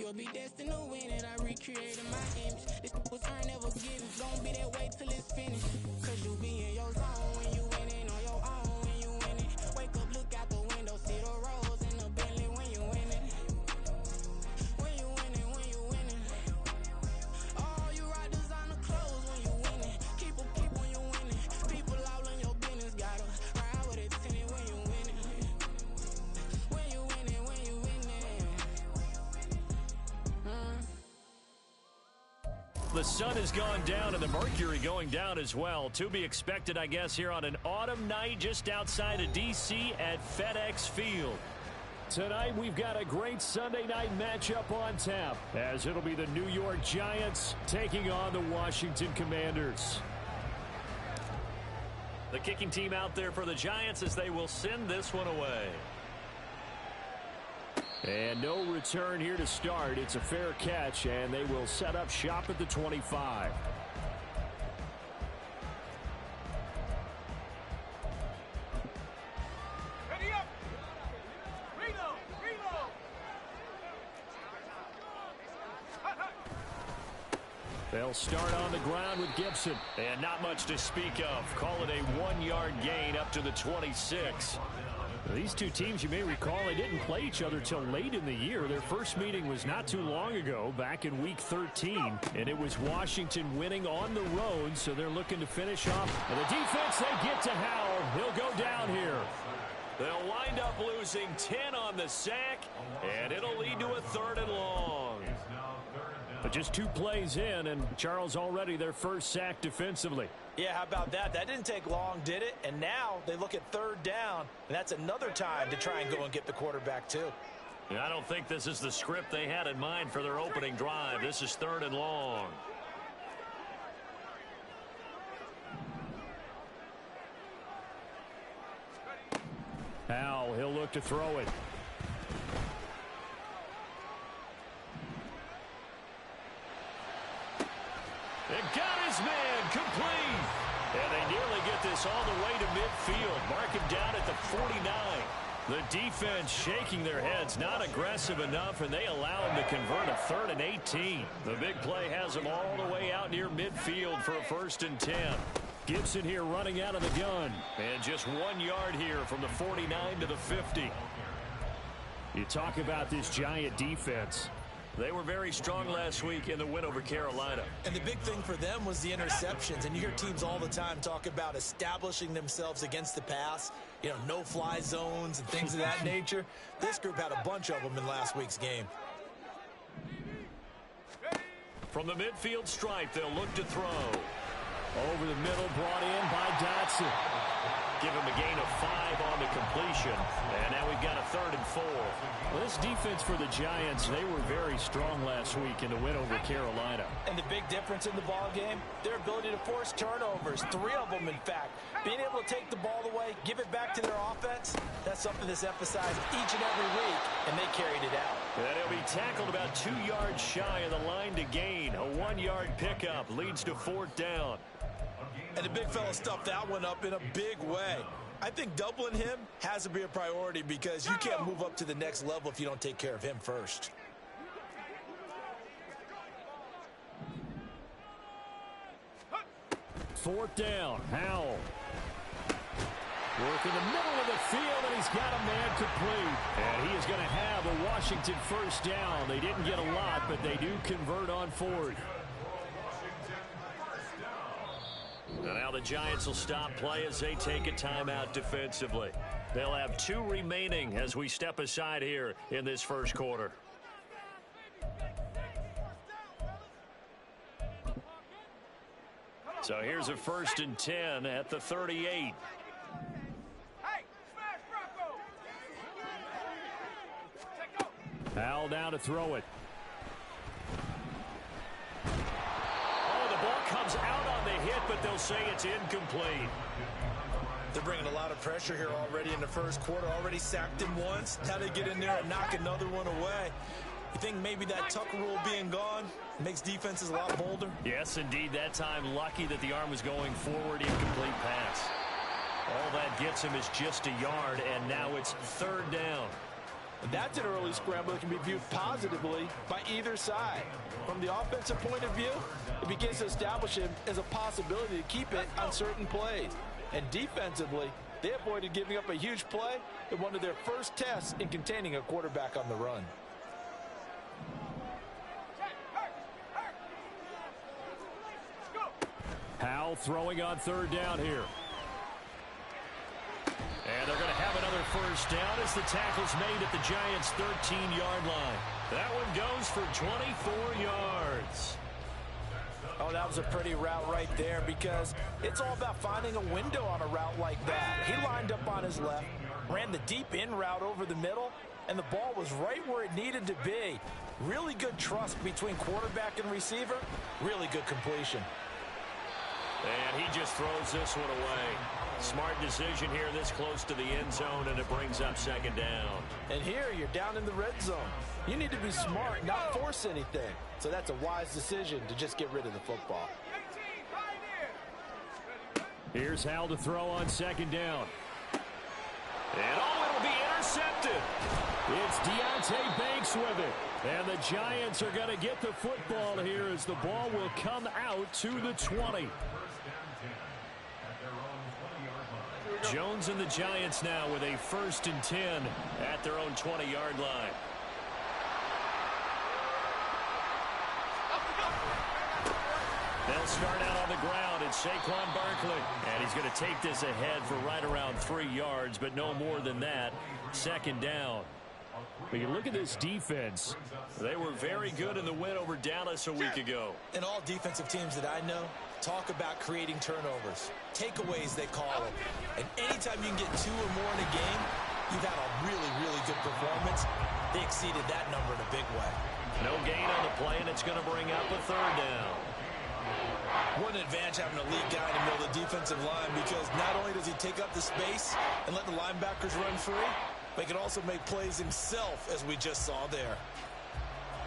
you'll be destined to win it. I recreated my image. This was earned, never given. Gonna be that way till it's finished. Cause you be in your zone when you winning on your own when you win it. Wake up, look out the window, see the rose in the Bentley when you win it. When you winning, when you winning. Oh, you rock designer clothes when you winning. Keep when you winning. People all in your business, gotta ride with it tinted when you winning. When you winning, when you winning. The sun has gone down and the mercury going down as well. To be expected, I guess, here on an autumn night just outside of D.C. at FedEx Field. Tonight, we've got a great Sunday night matchup on tap, as it'll be the New York Giants taking on the Washington Commanders. The kicking team out there for the Giants as they will send this one away. And no return here to start. It's a fair catch, and they will set up shop at the 25. Ready up! Reload! Reload! They'll start on the ground with Gibson. And not much to speak of. Call it a 1-yard gain up to the 26. These two teams, you may recall, they didn't play each other till late in the year. Their first meeting was not too long ago, back in Week 13. And it was Washington winning on the road, so they're looking to finish off. And the defense, they get to Howell. He'll go down here. They'll wind up losing 10 on the sack, and it'll lead to a 3rd and long. But just 2 plays in, and Charles already their first sack defensively. Yeah, how about that? That didn't take long, did it? And now they look at 3rd down, and that's another time to try and go and get the quarterback too. I don't think this is the script they had in mind for their opening drive. This is 3rd and long. Howell, he'll look to throw it. It got his man complete. And they nearly get this all the way to midfield. Mark him down at the 49. The defense shaking their heads, not aggressive enough, and they allow him to convert a 3rd and 18. The big play has them all the way out near midfield for a 1st and 10. Gibson here running out of the gun. And just 1 yard here from the 49 to the 50. You talk about this Giant defense. They were very strong last week in the win over Carolina. And the big thing for them was the interceptions. And you hear teams all the time talk about establishing themselves against the pass. You know, no-fly zones and things of that nature. This group had a bunch of them in last week's game. From the midfield stripe, they'll look to throw. Over the middle, brought in by Dotson. Give him a gain of 5 on the completion. And now we've got a 3rd and 4. Well, this defense for the Giants, they were very strong last week in the win over Carolina. And the big difference in the ball game, their ability to force turnovers. 3 of them, in fact. Being able to take the ball away, give it back to their offense, that's something that's emphasized each and every week, and they carried it out. And he'll be tackled about 2 yards shy of the line to gain. A 1-yard pickup leads to 4th down. And the big fella stuffed that one up in a big way. I think doubling him has to be a priority because you can't move up to the next level if you don't take care of him first. Fourth down, Howell. Work in the middle of the field, and he's got a man complete. And he is going to have a Washington first down. They didn't get a lot, but they do convert on 4th. And now the Giants will stop play as they take a timeout defensively. They'll have 2 remaining as we step aside here in this first quarter. So here's a 1st and 10 at the 38. Howell down to throw it. Oh, the ball comes out on the hit, but they'll say it's incomplete. They're bringing a lot of pressure here already in the first quarter. Already sacked him once. Now they get in there and knock another one away. You think maybe that Tucker rule being gone makes defenses a lot bolder? Yes, indeed. That time, lucky that the arm was going forward. Incomplete pass. All that gets him is just a yard, and now it's 3rd down. And that's an early scramble that can be viewed positively by either side. From the offensive point of view, it begins to establish him as a possibility to keep it on certain plays. And defensively, they avoided giving up a huge play in one of their first tests in containing a quarterback on the run. Howell throwing on third down here. And they're going to have another first down as the tackle's made at the Giants' 13-yard line. That one goes for 24 yards. Oh, that was a pretty route right there because it's all about finding a window on a route like that. He lined up on his left, ran the deep in route over the middle, and the ball was right where it needed to be. Really good trust between quarterback and receiver. Really good completion. And he just throws this one away. Smart decision here this close to the end zone, and it brings up second down. And here you're down in the red zone. You need to be smart, not force anything. So that's a wise decision to just get rid of the football. Here's Howell to throw on second down. And it'll be intercepted. It's Deonte Banks with it. And the Giants are going to get the football here as the ball will come out to the 20. Jones and the Giants now with a 1st and 10 at their own 20-yard line. They'll start out on the ground. It's Saquon Barkley. And he's going to take this ahead for right around 3 yards, but no more than that. Second down. But you look at this defense. They were very good in the win over Dallas a week ago. And all defensive teams that I know talk about creating turnovers. Takeaways, they call them. And anytime you can get 2 or more in a game, you've had a really, really good performance. They exceeded that number in a big way. No gain on the play, and it's going to bring up a 3rd down. What an advantage having a lead guy in the middle of the defensive line, because not only does he take up the space and let the linebackers run free, but he can also make plays himself, as we just saw there.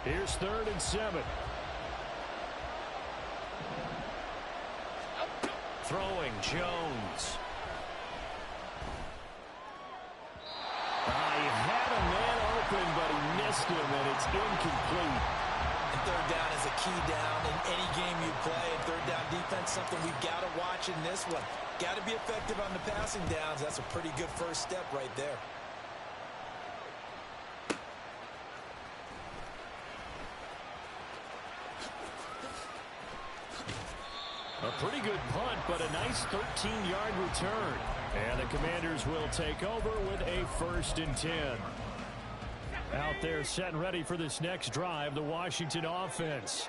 Here's 3rd and 7. Throwing Jones. He had a man open, but he missed him, and it's incomplete. And 3rd down is a key down in any game you play. And 3rd down defense, something we've got to watch in this one. Got to be effective on the passing downs. That's a pretty good first step right there. A pretty good punt, but a nice 13-yard return. And the Commanders will take over with a 1st and 10. Out there set and ready for this next drive, the Washington offense.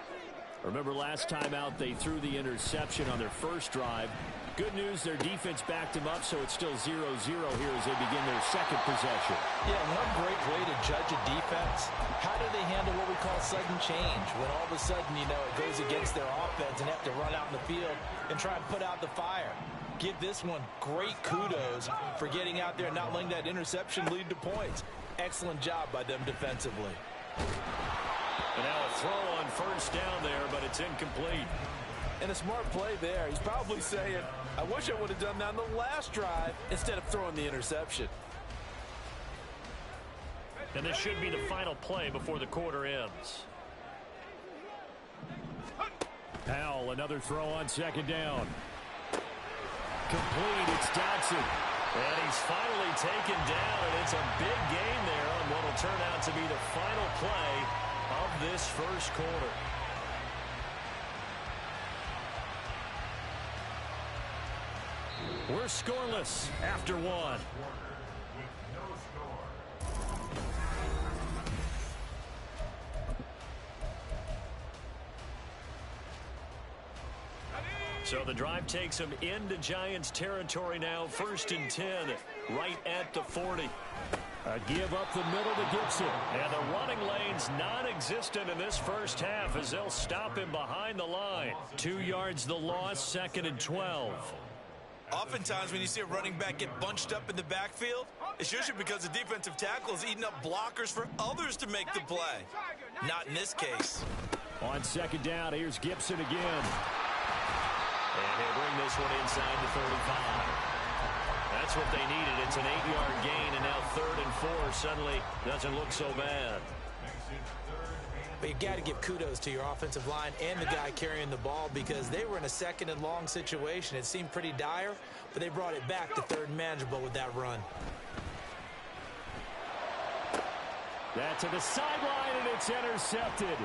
Remember last time out they threw the interception on their first drive. Good news, their defense backed them up, so it's still 0-0 here as they begin their second possession. Yeah, one great way to judge a defense, how do they handle what we call sudden change? When all of a sudden, you know, it goes against their offense and they have to run out in the field and try and put out the fire. Give this one great kudos for getting out there and not letting that interception lead to points. Excellent job by them defensively. And now a throw on 1st down there, but it's incomplete. And a smart play there. He's probably saying, I wish I would have done that on the last drive instead of throwing the interception. And this should be the final play before the quarter ends. Howell, another throw on 2nd down. Complete, it's Dotson. And he's finally taken down, and it's a big gain there on what will turn out to be the final play of this first quarter. We're scoreless after 1. So the drive takes them into Giants territory now. 1st and 10, right at the 40. A give up the middle to Gibson. And the running lane's non-existent in this first half as they'll stop him behind the line. 2 yards the loss, 2nd and 12. Oftentimes when you see a running back get bunched up in the backfield, it's usually because the defensive tackle is eating up blockers for others to make the play. Not in this case. On 2nd down, here's Gibson again. And he'll bring this one inside the 35. That's what they needed. It's an 8-yard gain, and now 3rd and 4 suddenly doesn't look so bad. But you got to give kudos to your offensive line and the guy carrying the ball, because they were in a 2nd and long situation. It seemed pretty dire, but they brought it back to 3rd and manageable with that run. That's to the sideline, and it's intercepted.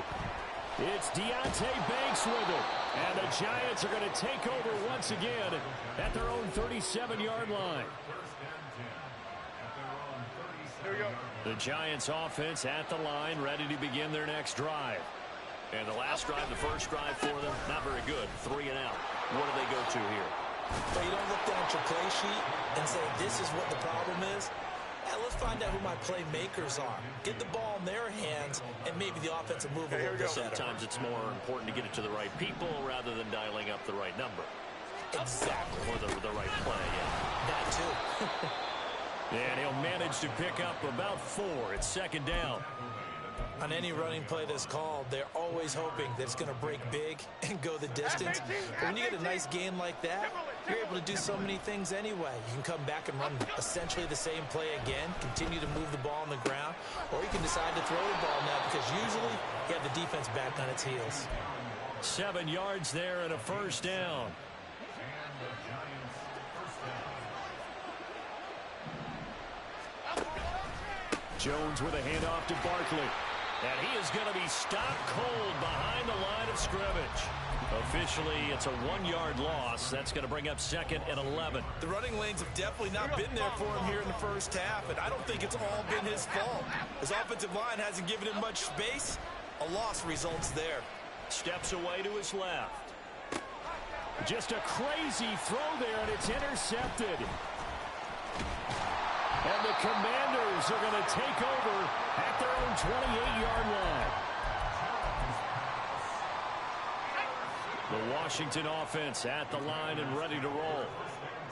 It's Deonte Banks with it. And the Giants are going to take over once again at their own 37-yard line. The Giants offense at the line, ready to begin their next drive. And the last drive, the first drive for them, not very good. 3 and out. What do they go to here? But you don't look down at your play sheet and say, this is what the problem is. Let's find out who my playmakers are. Get the ball in their hands, and maybe the offensive move a little bit better. Sometimes it's more important to get it to the right people rather than dialing up the right number. Exactly. Or the right play, yeah. That too. And he'll manage to pick up about 4. It's 2nd down. On any running play that's called, they're always hoping that it's going to break big and go the distance. But when you get a nice gain like that, you're able to do so many things anyway. You can come back and run essentially the same play again, continue to move the ball on the ground, or you can decide to throw the ball now, because usually you have the defense back on its heels. 7 yards there and a 1st down. Jones with a handoff to Barkley. And he is going to be stopped cold behind the line of scrimmage. Officially, it's a 1-yard loss. That's going to bring up 2nd and 11. The running lanes have definitely not been there for him here in the first half, and I don't think it's all been his fault. His offensive line hasn't given him much space. A loss results there. Steps away to his left. Just a crazy throw there, and it's intercepted. And the Commanders are going to take over at their own 28-yard line. The Washington offense at the line and ready to roll.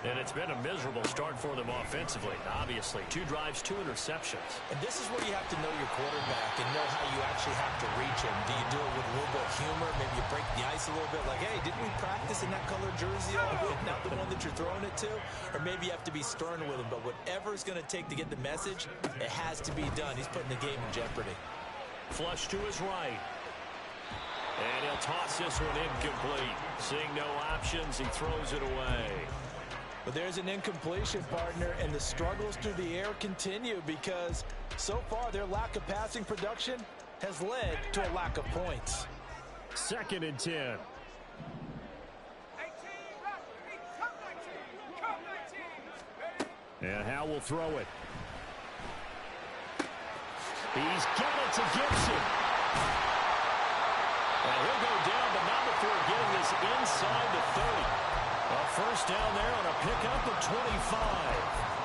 And it's been a miserable start for them offensively, obviously. 2 drives, 2 interceptions. And this is where you have to know your quarterback and know how you actually have to reach him. Do you do it with a little bit of humor? Maybe you break the ice a little bit, like, hey, didn't we practice in that colored jersey all week, not the one that you're throwing it to? Or maybe you have to be stern with him. But whatever it's going to take to get the message, it has to be done. He's putting the game in jeopardy. Flush to his right. And he'll toss this one incomplete. Seeing no options, he throws it away. But there's an incompletion, partner, and the struggles through the air continue, because so far their lack of passing production has led to a lack of points. 2nd and 10. And Howe will throw it. He's got it to Gibson. And he'll go down, but not before getting this inside the 30. A 1st down there on a pickup of 25.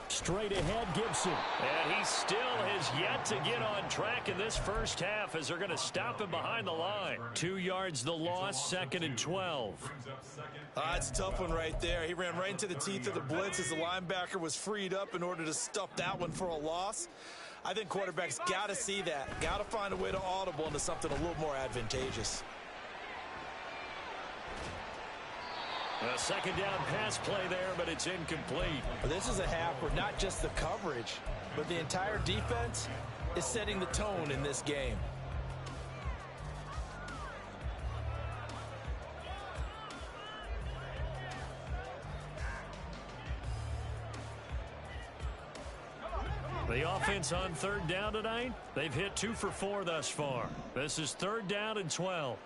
Straight ahead, Gibson. And he still has yet to get on track in this first half, as they're going to stop him behind the line. 2 yards the loss, 2nd and 12. It's a tough one right there. He ran right into the teeth of the blitz as the linebacker was freed up in order to stuff that one for a loss. I think quarterbacks got to see that. Got to find a way to audible into something a little more advantageous. A 2nd down pass play there, but it's incomplete. This is a half where not just the coverage, but the entire defense is setting the tone in this game. The offense on 3rd down tonight, they've hit 2 for 4 thus far. This is 3rd down and 12.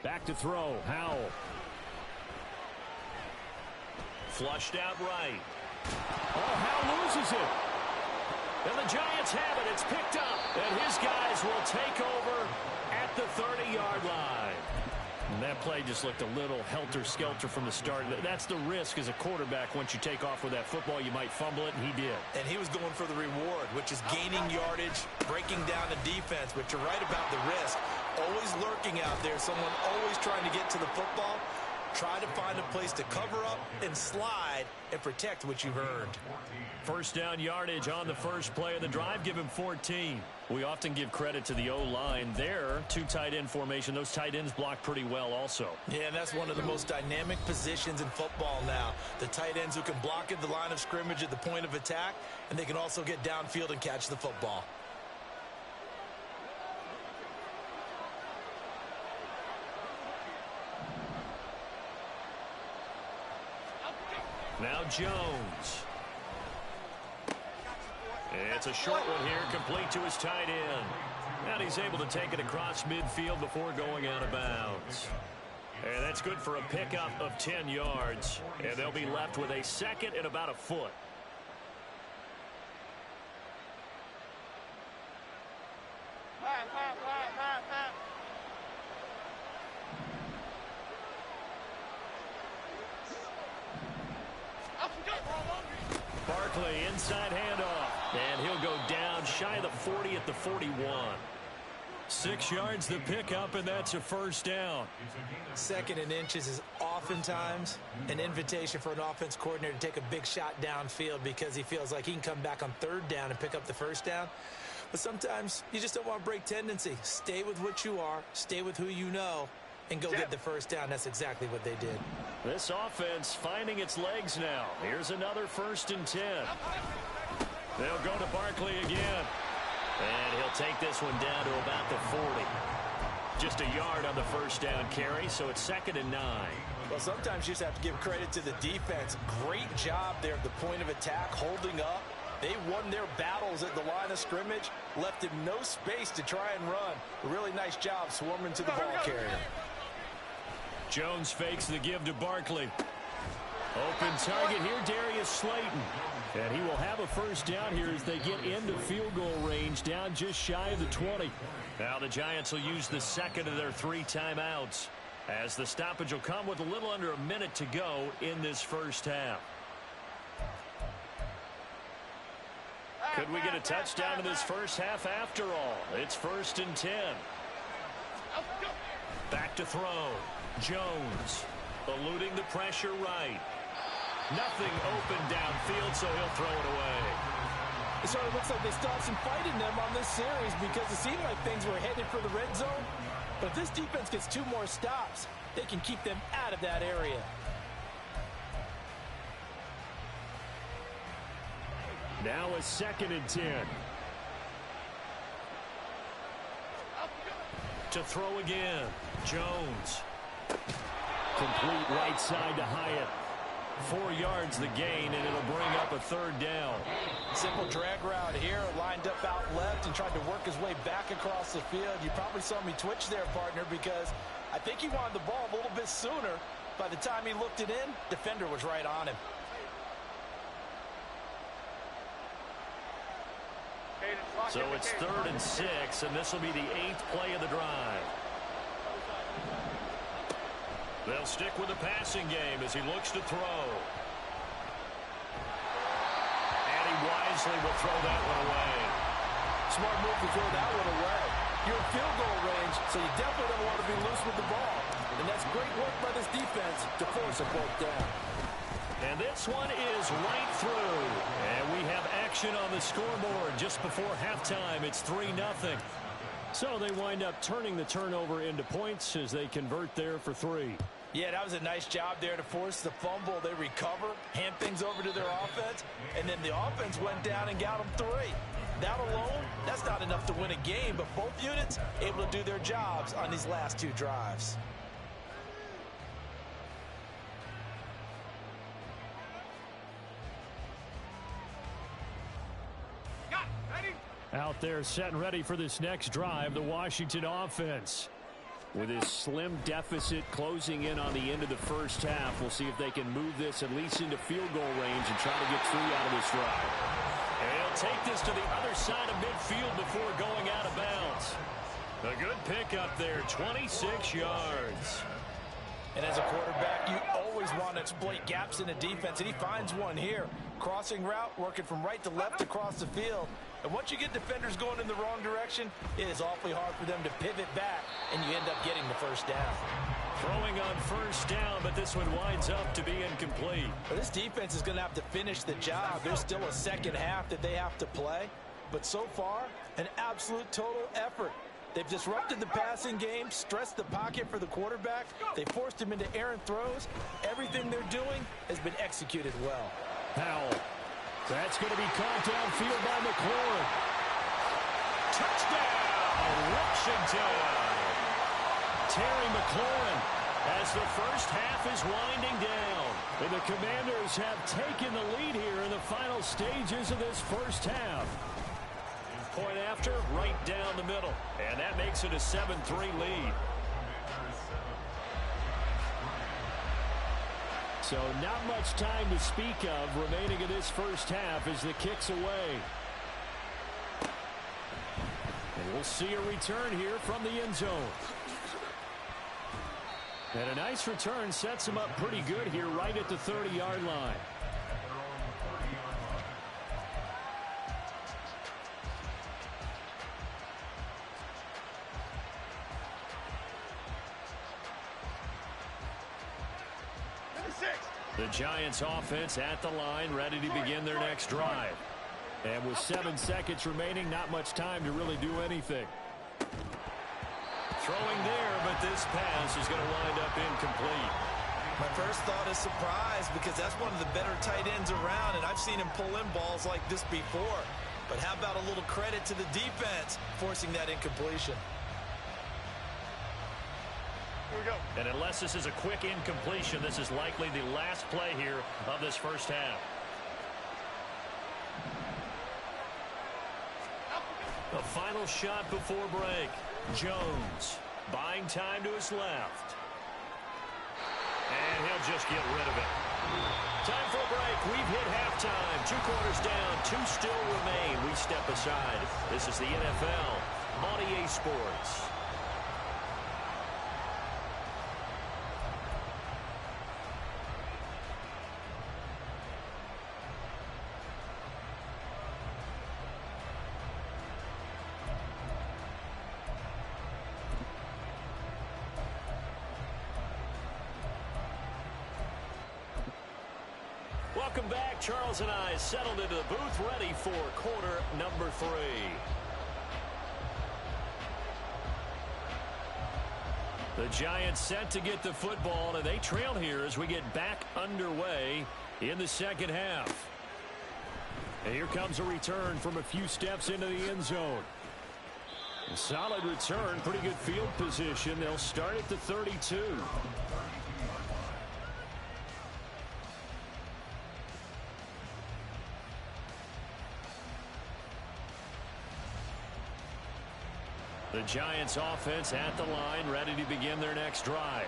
Back to throw, Howell. Flushed out right. Oh, Howell loses it. And the Giants have it. It's picked up. And his guys will take over at the 30-yard line. And that play just looked a little helter-skelter from the start. That's the risk as a quarterback. Once you take off with that football, you might fumble it, and he did. And he was going for the reward, which is gaining yardage, breaking down the defense. But you're right about the risk. Always lurking out there, someone always trying to get to the football. Try to find a place to cover up and slide and protect what you've earned. First down yardage on the first play of the drive. Give him 14. We often give credit to the O-line there. Two tight end formation. Those tight ends block pretty well also. Yeah, and that's one of the most dynamic positions in football now. The tight ends who can block at the line of scrimmage at the point of attack, and they can also get downfield and catch the football. Now Jones. It's a short one here, complete to his tight end. And he's able to take it across midfield before going out of bounds. And that's good for a pickup of 10 yards. And they'll be left with a second and about a foot. Barkley, inside handoff. And he'll go down shy of the 40 at the 41. 6 yards the pickup, and that's a first down. Second and inches is oftentimes an invitation for an offense coordinator to take a big shot downfield because he feels like he can come back on third down and pick up the first down. But sometimes you just don't want to break tendency. Stay with what you are, stay with who you know, and go get the first down. That's exactly what they did. This offense finding its legs now. Here's another 1st and 10. They'll go to Barkley again. And he'll take this one down to about the 40. Just a yard on the first down carry, so it's 2nd and 9. Well, sometimes you just have to give credit to the defense. Great job there at the point of attack, holding up. They won their battles at the line of scrimmage, left him no space to try and run. A really nice job swarming to the ball carrier. Jones fakes the give to Barkley. Open target here, Darius Slayton. And he will have a first down here as they get into field goal range, down just shy of the 20. Now the Giants will use the second of their 3 timeouts, as the stoppage will come with a little under a minute to go in this first half. Could we get a touchdown in this first half after all? It's 1st and 10. Back to throw. Jones eluding the pressure right. Nothing open downfield, so he'll throw it away. It sort of looks like they still have some fight in them on this series because it seemed like things were headed for the red zone. But if this defense gets 2 more stops, they can keep them out of that area. Now a 2nd and 10. To throw again. Jones. Complete right side to Hyatt. 4 yards the gain, and it'll bring up a 3rd down. Simple drag route here, lined up out left and tried to work his way back across the field. You probably saw me twitch there, partner, because I think he wanted the ball a little bit sooner. By the time he looked it in, defender was right on him. So it's 3rd and 6, and this will be the 8th play of the drive. They'll stick with the passing game as he looks to throw. And he wisely will throw that one away. Smart move to throw that one away. You're in field goal range, so you definitely don't want to be loose with the ball. And that's great work by this defense to force a 4th down. And this one is right through. And we have action on the scoreboard just before halftime. It's 3-0. So they wind up turning the turnover into points as they convert there for 3. Yeah, that was a nice job there to force the fumble. They recover, hand things over to their offense, and then the offense went down and got them 3. That alone, that's not enough to win a game, but both units able to do their jobs on these last 2 drives. Out there set and ready for this next drive, the Washington offense. With his slim deficit closing in on the end of the first half, we'll see if they can move this at least into field goal range and try to get 3 out of this drive. And he'll take this to the other side of midfield before going out of bounds. A good pickup there, 26 yards. And as a quarterback, you always want to exploit gaps in the defense, and he finds one here. Crossing route, working from right to left across the field. And once you get defenders going in the wrong direction, it is awfully hard for them to pivot back, and you end up getting the first down. Throwing on first down, but this one winds up to be incomplete. Well, this defense is going to have to finish the job. There's still a second half that they have to play. But so far, an absolute total effort. They've disrupted the passing game, stressed the pocket for the quarterback. They forced him into errant throws. Everything they're doing has been executed well. Powell. That's going to be caught downfield by McLaurin. Touchdown, Washington. Terry McLaurin as the first half is winding down. And the Commanders have taken the lead here in the final stages of this first half. Point after, right down the middle. And that makes it a 7-3 lead. So not much time to speak of remaining in this first half as the kick's away. And we'll see a return here from the end zone. And a nice return sets him up pretty good here right at the 30-yard line. The Giants offense at the line, ready to begin their next drive. And with 7 seconds remaining, not much time to really do anything. Throwing there, but this pass is going to wind up incomplete. My first thought is surprise because that's one of the better tight ends around, and I've seen him pull in balls like this before. But how about a little credit to the defense forcing that incompletion? Here we go. And unless this is a quick incompletion, this is likely the last play here of this first half. The final shot before break. Jones buying time to his left. And he'll just get rid of it. Time for a break. We've hit halftime. 2 quarters down. 2 still remain. We step aside. This is the NFL on EA Sports. Welcome back. Charles and I settled into the booth ready for quarter number 3. The Giants set to get the football, and they trail here as we get back underway in the second half. And here comes a return from a few steps into the end zone. A solid return, pretty good field position. They'll start at the 32. The Giants offense at the line, ready to begin their next drive.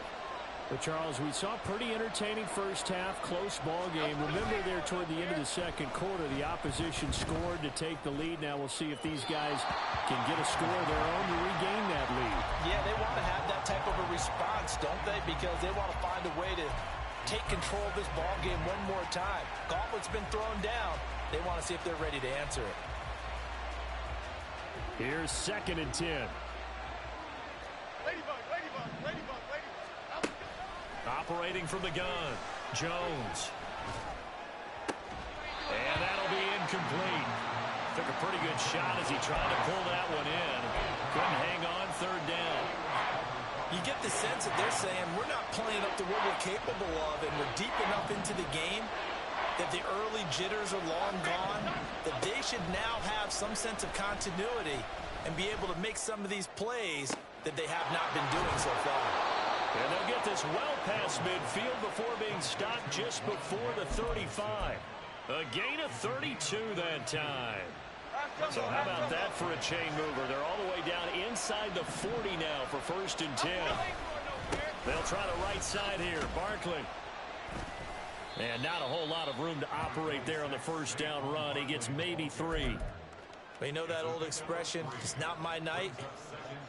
But Charles, we saw a pretty entertaining first half, close ball game. Remember there toward the end of the second quarter, the opposition scored to take the lead. Now we'll see if these guys can get a score of their own to regain that lead. Yeah, they want to have that type of a response, don't they? Because they want to find a way to take control of this ball game one more time. Gauntlet's been thrown down. They want to see if they're ready to answer it. Here's 2nd and 10. Ladybug, ladybug, ladybug, ladybug. Operating from the gun, Jones. And that'll be incomplete. Took a pretty good shot as he tried to pull that one in. Couldn't hang on 3rd down. You get the sense that they're saying we're not playing up to what we're capable of, and we're deep enough into the game that the early jitters are long gone, that they should now have some sense of continuity and be able to make some of these plays that they have not been doing so far. And they'll get this well past midfield before being stopped just before the 35. A gain of 32 that time. So how about that for a chain mover? They're all the way down inside the 40 now for 1st and 10. They'll try the right side here. Barkley. And not a whole lot of room to operate there on the first down run. He gets maybe 3. Well, you know that old expression, it's not my night.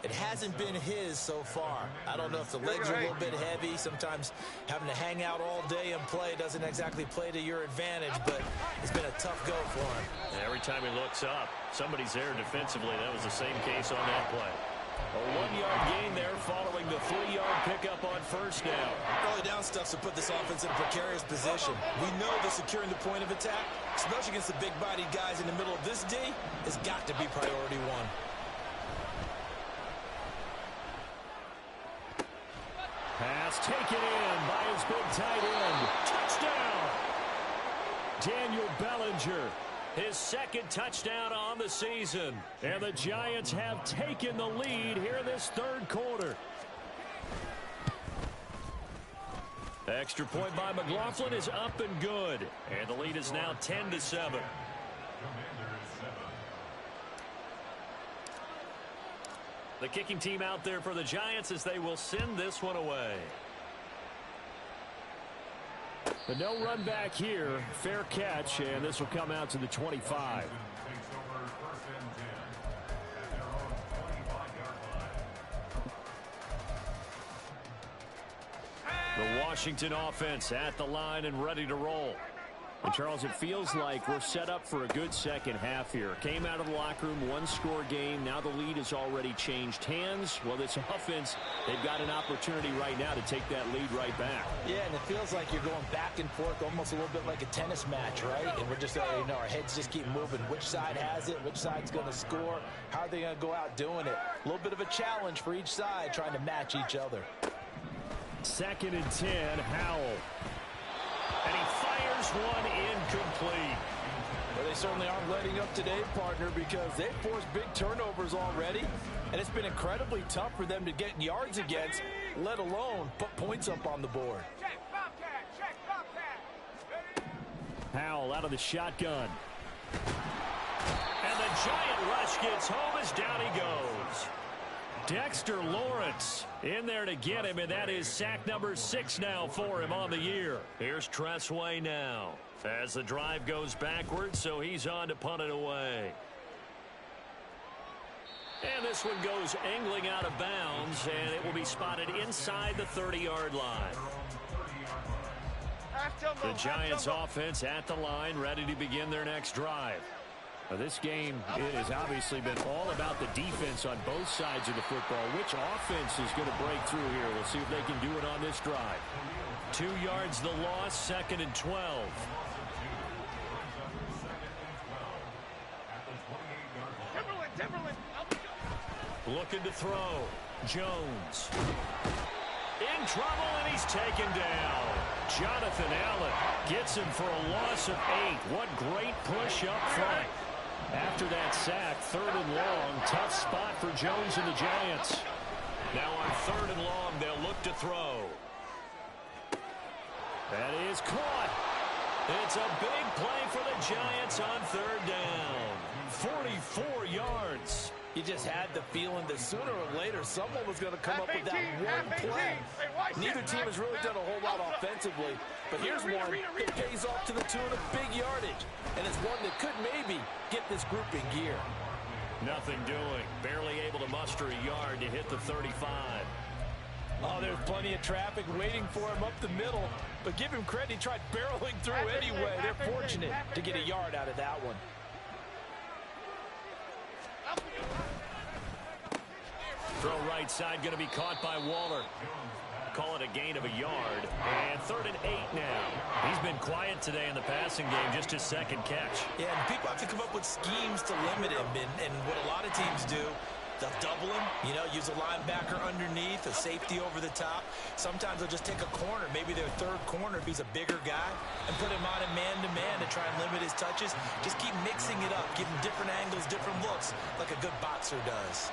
It hasn't been his so far. I don't know if the legs are a little bit heavy. Sometimes having to hang out all day and play doesn't exactly play to your advantage, but it's been a tough go for him. And every time he looks up, somebody's there defensively. That was the same case on that play. A 1-yard gain there following the 3-yard pickup on first down. Early down stuff to put this offense in a precarious position. We know that securing the point of attack, especially against the big-bodied guys in the middle of this D, has got to be priority one. Pass taken in by his big tight end. Touchdown! Daniel Bellinger, his second touchdown on the season. And the Giants have taken the lead here in this third quarter. Extra point by McLaughlin is up and good. And the lead is now 10-7. The kicking team out there for the Giants as they will send this one away. But no run back here. Fair catch, and this will come out to the 25. The Washington offense at the line and ready to roll. And Charles, it feels like we're set up for a good second half here. Came out of the locker room, one-score game. Now the lead has already changed hands. Well, this offense, they've got an opportunity right now to take that lead right back. Yeah, and it feels like you're going back and forth almost a little bit like a tennis match, right? And we're just, our heads just keep moving. Which side has it? Which side's going to score? How are they going to go out doing it? A little bit of a challenge for each side trying to match each other. 2nd and 10, Howell. And he fires one incomplete. Well, they certainly aren't letting up today, partner, because they've forced big turnovers already, and it's been incredibly tough for them to get yards against, let alone put points up on the board. Howell out of the shotgun. And the Giant rush gets home as down he goes. Dexter Lawrence in there to get him, and that is sack number 6 now for him on the year. Here's Tressway now as the drive goes backwards, so he's on to punt it away. And this one goes angling out of bounds, and it will be spotted inside the 30-yard line. The Giants offense at the line, ready to begin their next drive. Now, this game has obviously been all about the defense on both sides of the football. Which offense is going to break through here? We'll see if they can do it on this drive. 2 yards the loss, 2nd and 12. Timberland. Looking to throw. Jones. In trouble, and he's taken down. Jonathan Allen gets him for a loss of 8. What great push up front. After that sack, 3rd and long, tough spot for Jones and the Giants. Now on 3rd and long, they'll look to throw. That is caught. It's a big play for the Giants on 3rd down. 44 yards. You just had the feeling that sooner or later someone was going to come up with that one play. Neither team has really done a whole lot offensively, but here's one that pays off to the tune of big yardage, and it's one that could maybe get this group in gear. Nothing doing. Barely able to muster a yard to hit the 35. Oh, there's plenty of traffic waiting for him up the middle, but give him credit, he tried barreling through anyway. They're fortunate to get a yard out of that one. Throw right side going to be caught by Waller. Call it a gain of a yard. And 3rd and 8 now. He's been quiet today in the passing game, just his 2nd catch. Yeah, and people have to come up with schemes to limit him. And what a lot of teams do, they'll double him, use a linebacker underneath, a safety over the top. Sometimes they'll just take a corner, maybe their 3rd corner if he's a bigger guy, and put him on a man-to-man to try and limit his touches. Just keep mixing it up, give him different angles, different looks, like a good boxer does.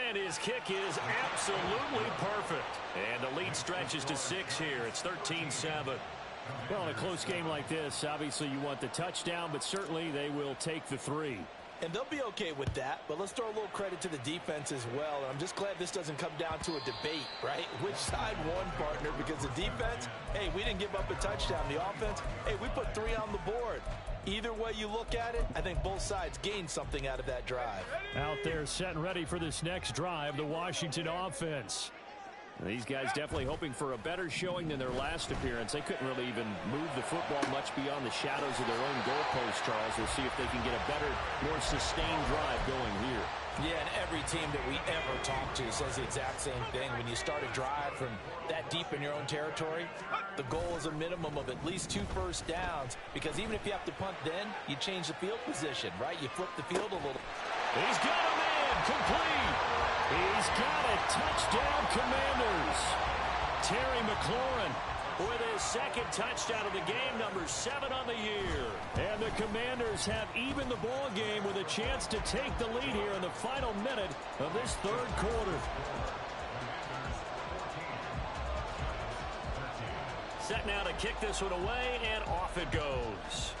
And his kick is absolutely perfect. And the lead stretches to 6 here. It's 13-7. Well, in a close game like this, obviously you want the touchdown, but certainly they will take the 3. And they'll be okay with that, but let's throw a little credit to the defense as well. And I'm just glad this doesn't come down to a debate, right? Which side won, partner? Because the defense, hey, we didn't give up a touchdown. The offense, hey, we put 3 on the board. Either way you look at it, I think both sides gained something out of that drive. Out there set and ready for this next drive, the Washington offense. These guys definitely hoping for a better showing than their last appearance. They couldn't really even move the football much beyond the shadows of their own goalpost, Charles. We'll see if they can get a better, more sustained drive going here. Yeah, and every team that we ever talk to says the exact same thing. When you start a drive from that deep in your own territory, the goal is a minimum of at least 2 first downs, because even if you have to punt then, you change the field position, right? You flip the field a little. He's got a man, complete. He's got it. Touchdown, Commanders. Terry McLaurin with his second touchdown of the game, number 7 on the year. And the Commanders have evened the ball game with a chance to take the lead here in the final minute of this third quarter. Set now to kick this one away, and off it goes.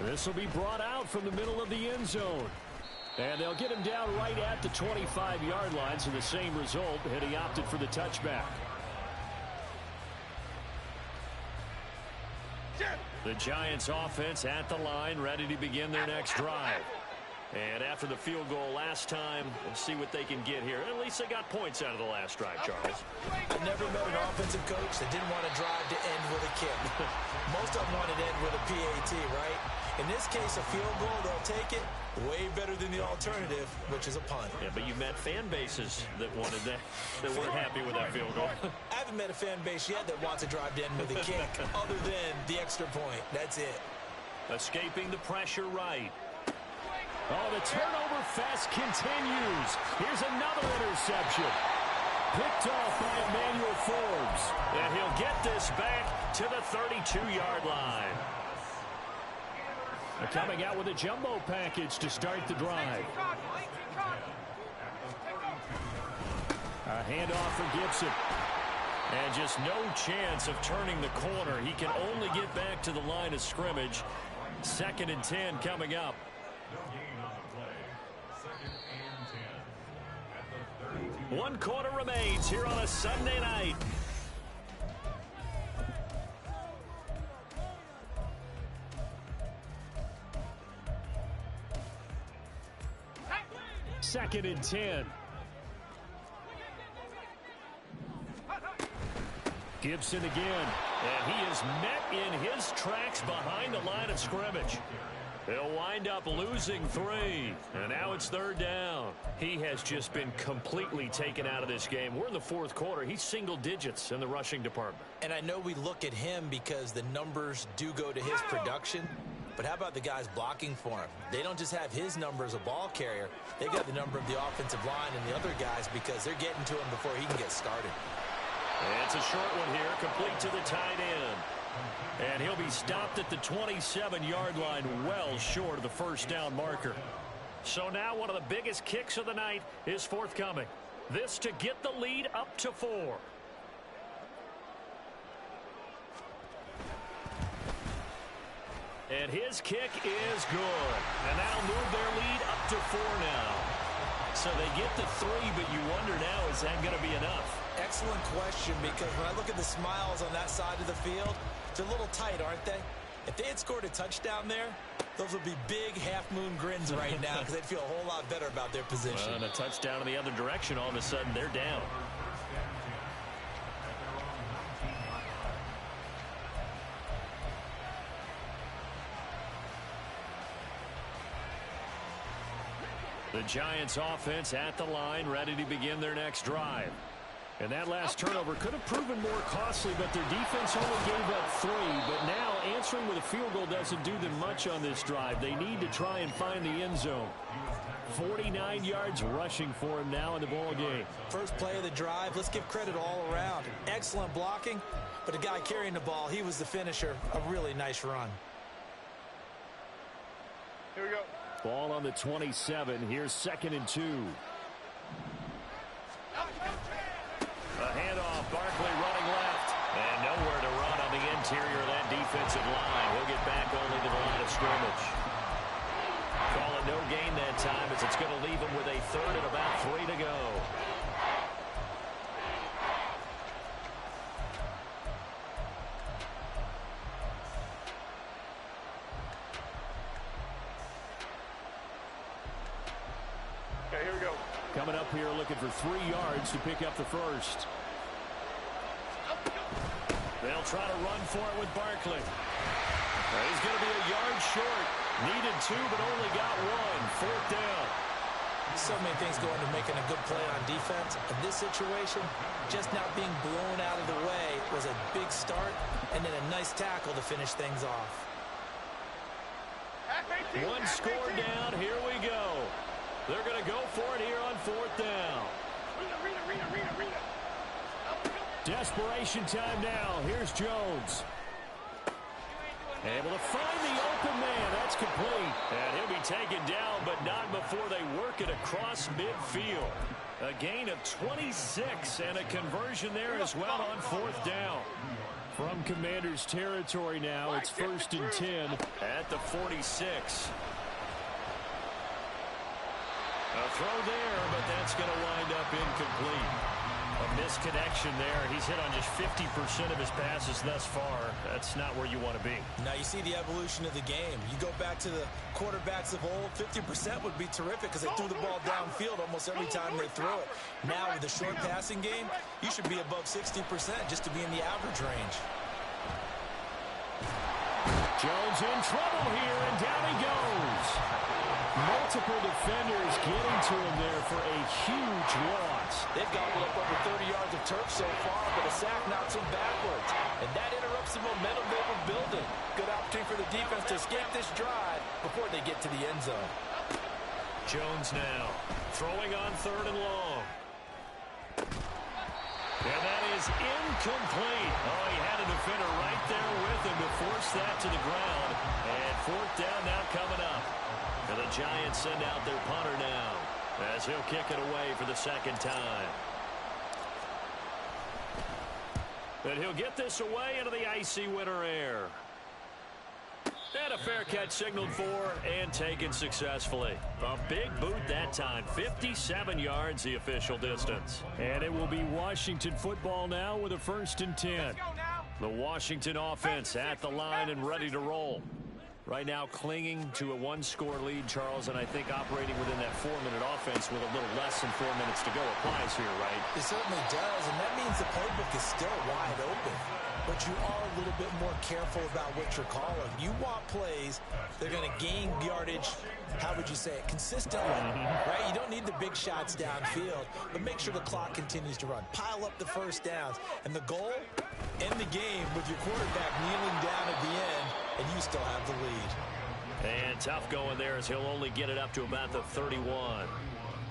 This will be brought out from the middle of the end zone. And they'll get him down right at the 25-yard line, so the same result, and he opted for the touchback. The Giants offense at the line, ready to begin their next drive. And after the field goal last time, we'll see what they can get here. At least they got points out of the last drive, Charles. I've never met an offensive coach that didn't want to drive to end with a kick. Most of them want to end with a PAT, right? In this case, a field goal, they'll take it. Way better than the alternative, which is a punt. Yeah, but you met fan bases that wanted that, that weren't happy with that field goal. I haven't met a fan base yet that wants to drive to end with a kick, other than the extra point. That's it. Escaping the pressure right. Oh, the turnover fest continues. Here's another interception. Picked off by Emmanuel Forbes. And he'll get this back to the 32-yard line. They're coming out with a jumbo package to start the drive. A handoff for Gibson. And just no chance of turning the corner. He can only get back to the line of scrimmage. 2nd and 10 coming up. One quarter remains here on a Sunday night. Second and 10. Gibson again. And he is met in his tracks behind the line of scrimmage. He'll wind up losing 3. And now it's 3rd down. He has just been completely taken out of this game. We're in the 4th quarter. He's single digits in the rushing department. And I know we look at him because the numbers do go to his production. But how about the guys blocking for him? They don't just have his number as a ball carrier. They've got the number of the offensive line and the other guys because they're getting to him before he can get started. And it's a short one here, complete to the tight end. And he'll be stopped at the 27-yard line, well short of the first down marker. So now one of the biggest kicks of the night is forthcoming. This to get the lead up to 4. And his kick is good. And that'll move their lead up to 4 now. So they get to 3, but you wonder now, is that going to be enough? Excellent question, because when I look at the smiles on that side of the field, they're a little tight, aren't they? If they had scored a touchdown there, those would be big half-moon grins right now because they'd feel a whole lot better about their position. Well, and a touchdown in the other direction, all of a sudden they're down. The Giants offense at the line, ready to begin their next drive. And that last turnover could have proven more costly, but their defense only gave up 3. But now answering with a field goal doesn't do them much on this drive. They need to try and find the end zone. 49 yards rushing for him now in the ball game. First play of the drive, let's give credit all around. Excellent blocking, but the guy carrying the ball, he was the finisher. A really nice run. Here we go. Ball on the 27. Here's 2nd and 2. A handoff, Barkley running left. And nowhere to run on the interior of that defensive line. He'll get back only to the line of scrimmage. Call it no gain that time as it's going to leave him with a 3rd and about 3 to go. Okay, here we go. Coming up here looking for 3 yards to pick up the first. They'll try to run for it with Barkley. He's going to be a yard short. Needed 2, but only got 1. 4th down. So many things go into making a good play on defense. In this situation, just not being blown out of the way was a big start, and then a nice tackle to finish things off. 1 score down. Here we go. They're going to go for it here on 4th down. Desperation time now. Here's Jones. Able to find the open man. That's complete. And he'll be taken down, but not before they work it across midfield. A gain of 26 and a conversion there as well on 4th down. From Commanders territory now, it's 1st and 10 at the 46. A throw there, but that's going to wind up incomplete. A misconnection there. He's hit on just 50% of his passes thus far. That's not where you want to be. Now you see the evolution of the game. You go back to the quarterbacks of old, 50% would be terrific because they threw the ball downfield almost every time they threw it. Now with the short passing game, you should be above 60% just to be in the average range. Jones in trouble here, and down he goes. Multiple defenders getting to him there for a huge loss. They've gobbled up over 30 yards of turf so far, but a sack knocks him backwards. And that interrupts the momentum they were building. Good opportunity for the defense to escape this drive before they get to the end zone. Jones now throwing on 3rd and long. And that is incomplete. Oh, he had a defender right there with him to force that to the ground. And 4th down now coming up. And the Giants send out their punter now as he'll kick it away for the 2nd time. And he'll get this away into the icy winter air. And a fair catch signaled for and taken successfully. A big boot that time. 57 yards the official distance. And it will be Washington football now with a 1st and 10. The Washington offense at the line and ready to roll. Right now clinging to a 1-score lead, Charles, and I think operating within that 4-minute offense with a little less than 4 minutes to go applies here, right? It certainly does, and that means the playbook is still wide open. But you are a little bit more careful about what you're calling. You want plays that are going to gain yardage, how would you say it, consistently, right? You don't need the big shots downfield, but make sure the clock continues to run. Pile up the 1st downs. And the goal, end the game with your quarterback kneeling down at the end, and you still have the lead. And tough going there as he'll only get it up to about the 31.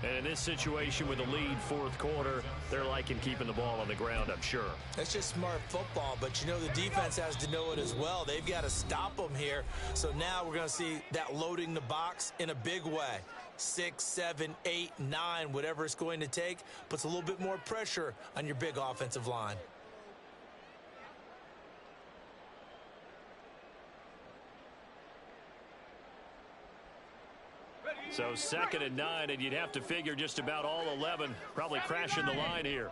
And in this situation with the lead 4th quarter, they're liking keeping the ball on the ground, I'm sure. That's just smart football, but you know the defense has to know it as well. They've got to stop them here. So now we're going to see that loading the box in a big way. 6, 7, 8, 9, whatever it's going to take, puts a little bit more pressure on your big offensive line. So 2nd and 9, and you'd have to figure just about all 11 probably crashing the line here.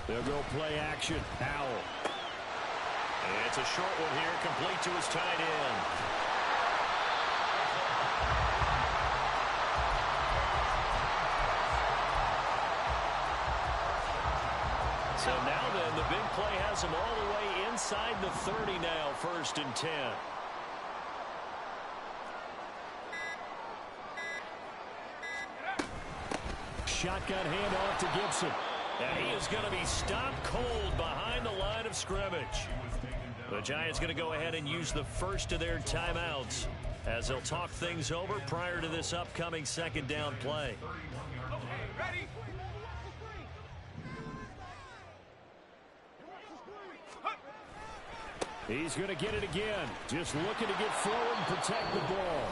They'll go play action. Howell. And it's a short one here, complete to his tight end. So now then, the big play has him all the way inside the 30 now, 1st and 10. Shotgun handoff to Gibson. And he is going to be stopped cold behind the line of scrimmage. The Giants going to go ahead and use the first of their timeouts as they'll talk things over prior to this upcoming 2nd down play. He's going to get it again. Just looking to get forward and protect the ball.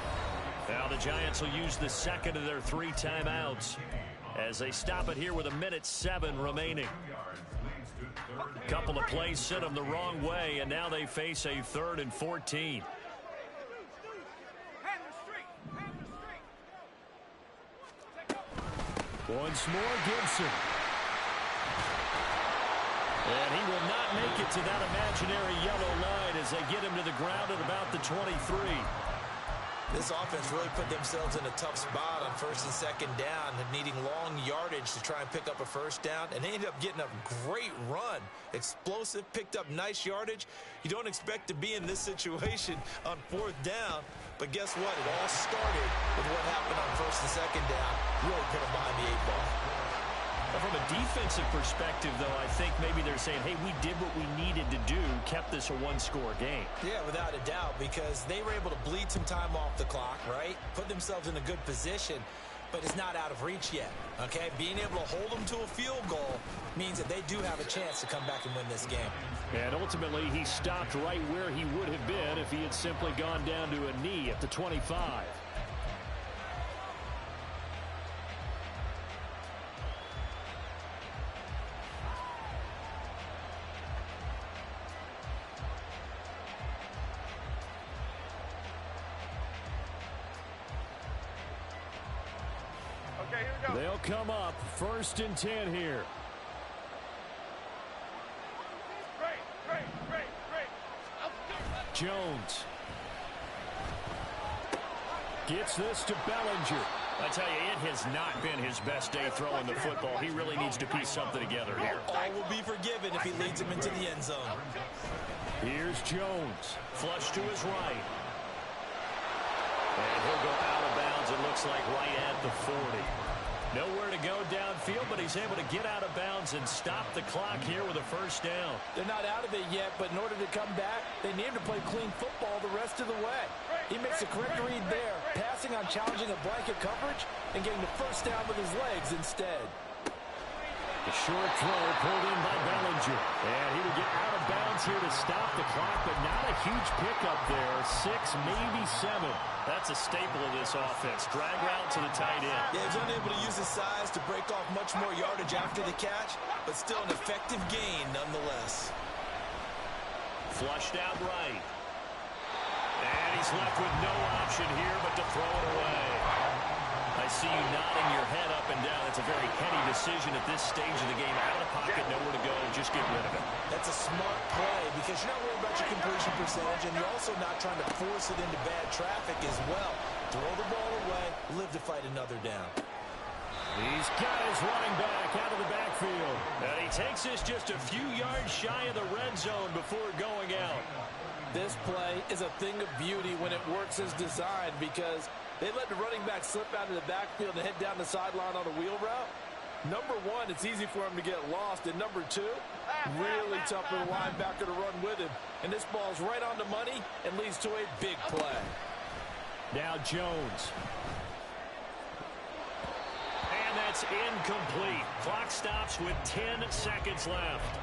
Now the Giants will use the 2nd of their 3 timeouts as they stop it here with 1:07 remaining. Couple of plays sent them the wrong way, and now they face a 3rd and 14. Once more, Gibson. And he will not make it to that imaginary yellow line as they get him to the ground at about the 23. This offense really put themselves in a tough spot on first and second down, needing long yardage to try and pick up a first down, and they ended up getting a great run. Explosive, picked up nice yardage. You don't expect to be in this situation on fourth down, but guess what? It all started with what happened on first and second down. Really put them behind the 8 ball. From a defensive perspective, though, I think maybe they're saying, hey, we did what we needed to do, kept this a one-score game. Yeah, without a doubt, because they were able to bleed some time off the clock, right? Put themselves in a good position, but it's not out of reach yet, okay? Being able to hold them to a field goal means that they do have a chance to come back and win this game. And ultimately, he stopped right where he would have been if he had simply gone down to a knee at the 25. Okay, here we go. They'll come up 1st and 10 here. Great. Jones gets this to Bellinger. I tell you, it has not been his best day throwing the football. He really needs to piece something together here. All will be forgiven if he leads him into the end zone. Here's Jones. Flush to his right. And he'll go out of bounds, it looks like, right at the 40. Nowhere to go downfield, but he's able to get out of bounds and stop the clock here with a first down. They're not out of it yet, but in order to come back, they need to play clean football the rest of the way. He makes the correct read there, passing on challenging a blanket coverage and getting the first down with his legs instead. The short throw pulled in by Bellinger. And he will get out of bounds here to stop the clock, but not a huge pickup there. 6, maybe 7. That's a staple of this offense. Drag route to the tight end. Yeah, he's unable to use his size to break off much more yardage after the catch, but still an effective gain nonetheless. Flushed out right. And he's left with no option here but to throw it away. I see you nodding your head up and down. It's a very heady decision at this stage of the game. Out of the pocket, nowhere to go. Just get rid of it. That's a smart play because you're not worried about your completion percentage, and you're also not trying to force it into bad traffic as well. Throw the ball away, live to fight another down. He's got his running back out of the backfield. And he takes this just a few yards shy of the red zone before going out. This play is a thing of beauty when it works as designed because they let the running back slip out of the backfield and head down the sideline on a wheel route. Number one, it's easy for him to get lost. And number two, really tough for the linebacker to run with him. And this ball's right on the money and leads to a big play. Now Jones. And that's incomplete. Clock stops with 10 seconds left.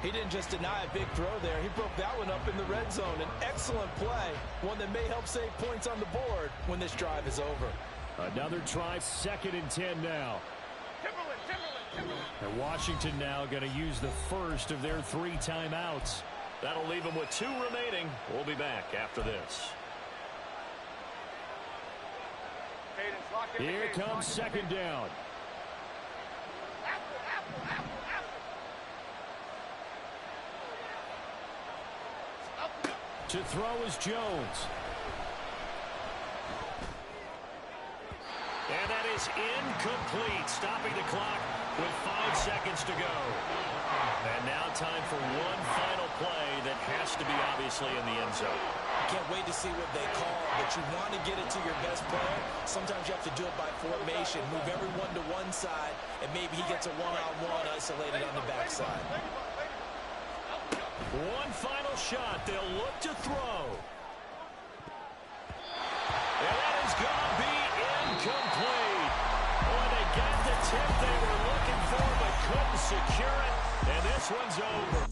He didn't just deny a big throw there. He broke that one up in the red zone. An excellent play, one that may help save points on the board when this drive is over. Another try, 2nd and 10 now. Timberland. And Washington now going to use the first of their 3 timeouts. That'll leave them with 2 remaining. We'll be back after this. Here comes 2nd down. To throw is Jones. And that is incomplete, stopping the clock with 5 seconds to go. And now time for one final play that has to be obviously in the end zone. Can't wait to see what they call, but you want to get it to your best player. Sometimes you have to do it by formation. Move everyone to one side, and maybe he gets a one-on-one isolated on the backside. One final shot. They'll look to throw. And that is going to be incomplete. Boy, they got the tip they were looking for, but couldn't secure it. And this one's over.